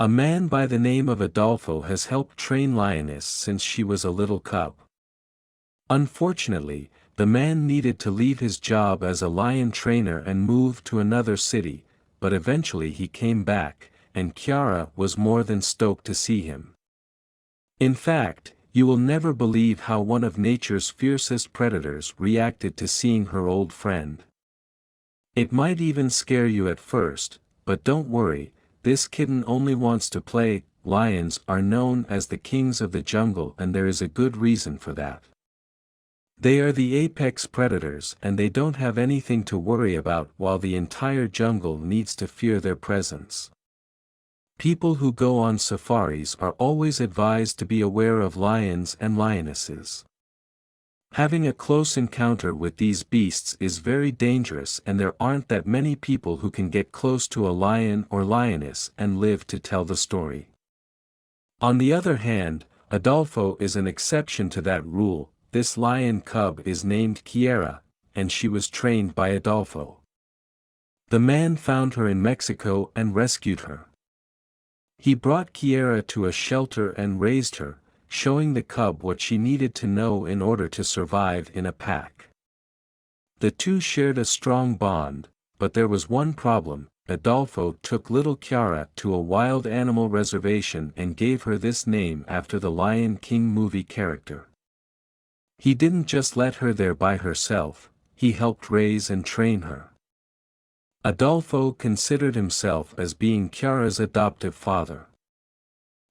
A man by the name of Adolfo has helped train Lioness since she was a little cub. Unfortunately, the man needed to leave his job as a lion trainer and move to another city, but eventually he came back, and Chiara was more than stoked to see him. In fact, you will never believe how one of nature's fiercest predators reacted to seeing her old friend. It might even scare you at first, but don't worry, this kitten only wants to play. Lions are known as the kings of the jungle, and there is a good reason for that. They are the apex predators, and they don't have anything to worry about while the entire jungle needs to fear their presence. People who go on safaris are always advised to be aware of lions and lionesses. Having a close encounter with these beasts is very dangerous, and there aren't that many people who can get close to a lion or lioness and live to tell the story. On the other hand, Adolfo is an exception to that rule. This lion cub is named Chiara, and she was trained by Adolfo. The man found her in Mexico and rescued her. He brought Chiara to a shelter and raised her, showing the cub what she needed to know in order to survive in a pack. The two shared a strong bond, but there was one problem. Adolfo took little Chiara to a wild animal reservation and gave her this name after the Lion King movie character. He didn't just let her there by herself, he helped raise and train her. Adolfo considered himself as being Chiara's adoptive father.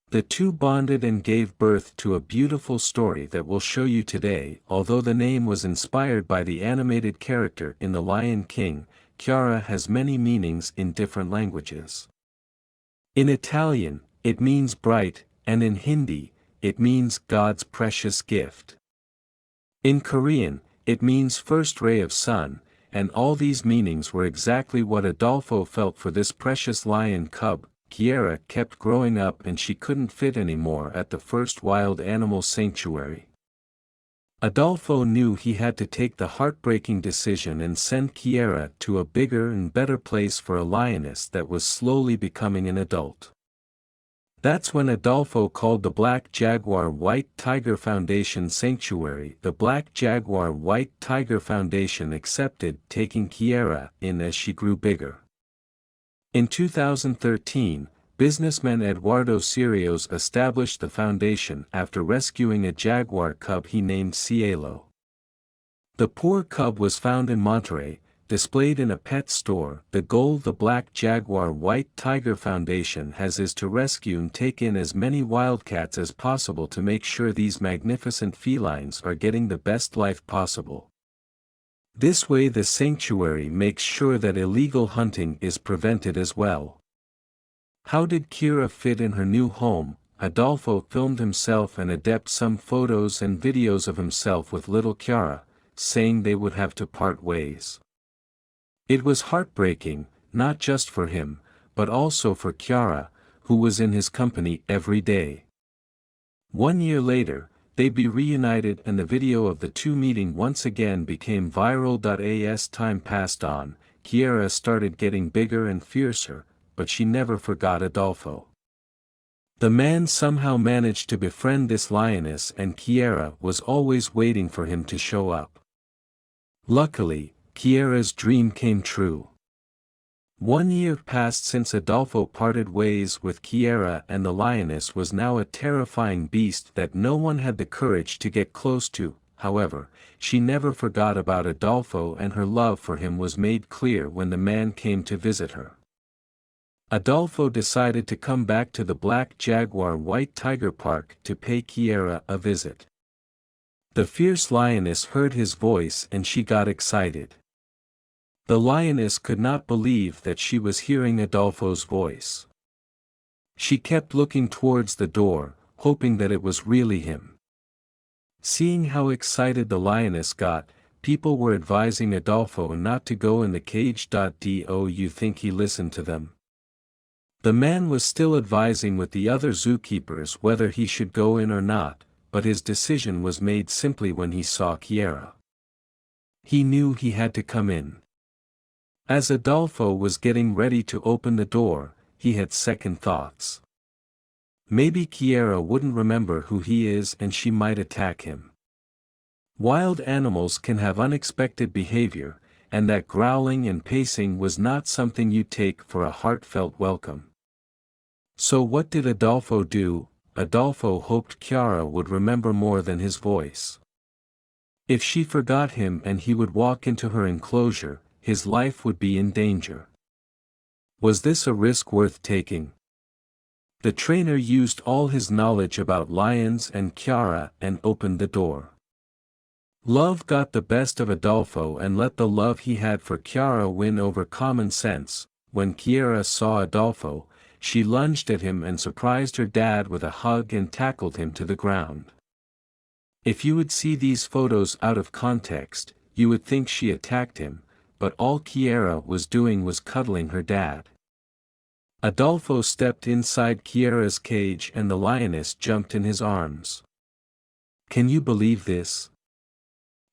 The two bonded and gave birth to a beautiful story that we'll show you today. Although the name was inspired by the animated character in The Lion King, Chiara has many meanings in different languages. In Italian, it means bright, and in Hindi, it means God's precious gift. In Korean, it means first ray of sun, and all these meanings were exactly what Adolfo felt for this precious lion cub. Chiara kept growing up and she couldn't fit anymore at the first wild animal sanctuary. Adolfo knew he had to take the heartbreaking decision and send Chiara to a bigger and better place for a lioness that was slowly becoming an adult. That's when Adolfo called the Black Jaguar White Tiger Foundation Sanctuary. The Black Jaguar White Tiger Foundation accepted taking Chiara in as she grew bigger. In 2013, businessman Eduardo Cirios established the foundation after rescuing a jaguar cub he named Cielo. The poor cub was found in Monterrey, displayed in a pet store. The goal the Black Jaguar White Tiger Foundation has is to rescue and take in as many wildcats as possible to make sure these magnificent felines are getting the best life possible. This way the sanctuary makes sure that illegal hunting is prevented as well. How did Chiara fit in her new home? Adolfo filmed himself and adapted some photos and videos of himself with little Chiara, saying they would have to part ways. It was heartbreaking, not just for him, but also for Chiara, who was in his company every day. 1 year later, they'd be reunited and the video of the two meeting once again became viral. As time passed on, Chiara started getting bigger and fiercer, but she never forgot Adolfo. The man somehow managed to befriend this lioness and Chiara was always waiting for him to show up. Luckily, Chiara's dream came true. 1 year passed since Adolfo parted ways with Chiara, and the lioness was now a terrifying beast that no one had the courage to get close to. However, she never forgot about Adolfo, and her love for him was made clear when the man came to visit her. Adolfo decided to come back to the Black Jaguar White Tiger Park to pay Chiara a visit. The fierce lioness heard his voice and she got excited. The lioness could not believe that she was hearing Adolfo's voice. She kept looking towards the door, hoping that it was really him. Seeing how excited the lioness got, people were advising Adolfo not to go in the cage. Do you think he listened to them? The man was still advising with the other zookeepers whether he should go in or not, but his decision was made simply when he saw Chiara. He knew he had to come in. As Adolfo was getting ready to open the door, he had second thoughts. Maybe Chiara wouldn't remember who he is and she might attack him. Wild animals can have unexpected behavior, and that growling and pacing was not something you take for a heartfelt welcome. So what did Adolfo do? Adolfo hoped Chiara would remember more than his voice. If she forgot him and he would walk into her enclosure, his life would be in danger. Was this a risk worth taking? The trainer used all his knowledge about lions and Chiara and opened the door. Love got the best of Adolfo and let the love he had for Chiara win over common sense. When Chiara saw Adolfo, she lunged at him and surprised her dad with a hug and tackled him to the ground. If you would see these photos out of context, you would think she attacked him, but all Chiara was doing was cuddling her dad. Adolfo stepped inside Chiara's cage and the lioness jumped in his arms. Can you believe this?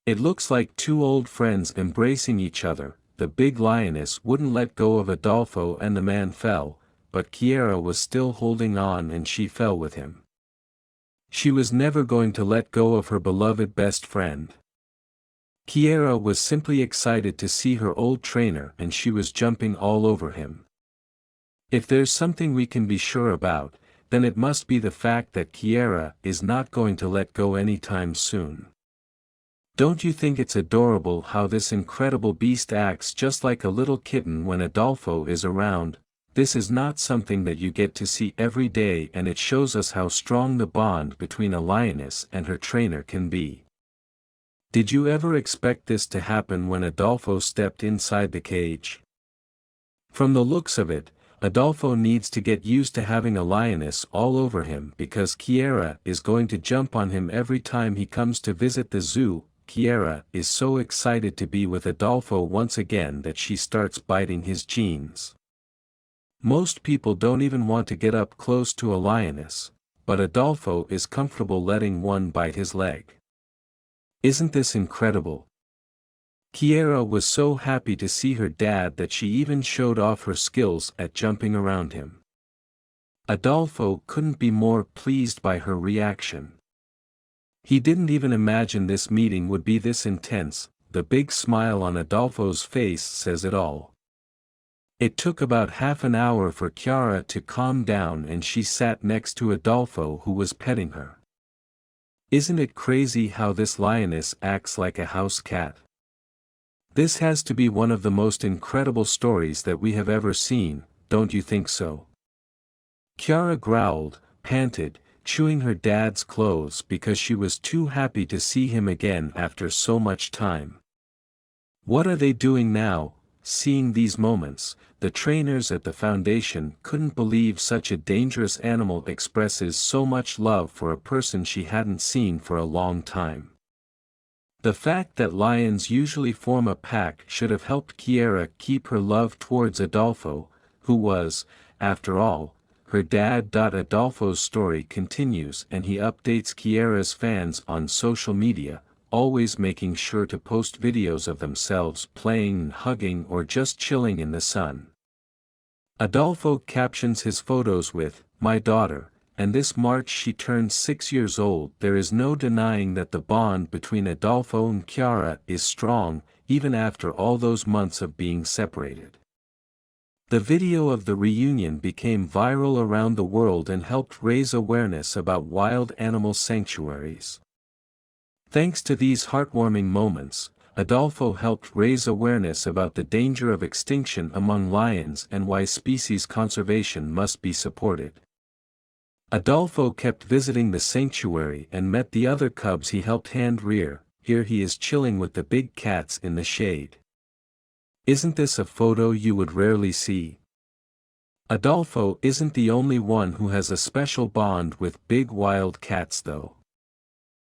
It looks like two old friends embracing each other. The big lioness wouldn't let go of Adolfo and the man fell, but Chiara was still holding on and she fell with him. She was never going to let go of her beloved best friend. Chiara was simply excited to see her old trainer and she was jumping all over him. If there's something we can be sure about, then it must be the fact that Chiara is not going to let go anytime soon. Don't you think it's adorable how this incredible beast acts just like a little kitten when Adolfo is around? This is not something that you get to see every day and it shows us how strong the bond between a lioness and her trainer can be. Did you ever expect this to happen when Adolfo stepped inside the cage? From the looks of it, Adolfo needs to get used to having a lioness all over him because Chiara is going to jump on him every time he comes to visit the zoo. Chiara is so excited to be with Adolfo once again that she starts biting his jeans. Most people don't even want to get up close to a lioness, but Adolfo is comfortable letting one bite his leg. Isn't this incredible? Chiara was so happy to see her dad that she even showed off her skills at jumping around him. Adolfo couldn't be more pleased by her reaction. He didn't even imagine this meeting would be this intense. The big smile on Adolfo's face says it all. It took about half an hour for Chiara to calm down and she sat next to Adolfo who was petting her. Isn't it crazy how this lioness acts like a house cat? This has to be one of the most incredible stories that we have ever seen, don't you think so? Chiara growled, panted, chewing her dad's clothes because she was too happy to see him again after so much time. What are they doing now? Seeing these moments, the trainers at the foundation couldn't believe such a dangerous animal expresses so much love for a person she hadn't seen for a long time. The fact that lions usually form a pack should have helped Chiara keep her love towards Adolfo, who was, after all, her dad. Adolfo's story continues and he updates Chiara's fans on social media, always making sure to post videos of themselves playing, hugging or just chilling in the sun. Adolfo captions his photos with, "My daughter," and this March she turned 6 years old. There is no denying that the bond between Adolfo and Chiara is strong, even after all those months of being separated. The video of the reunion became viral around the world and helped raise awareness about wild animal sanctuaries. Thanks to these heartwarming moments, Adolfo helped raise awareness about the danger of extinction among lions and why species conservation must be supported. Adolfo kept visiting the sanctuary and met the other cubs he helped hand rear. Here he is chilling with the big cats in the shade. Isn't this a photo you would rarely see? Adolfo isn't the only one who has a special bond with big wild cats though.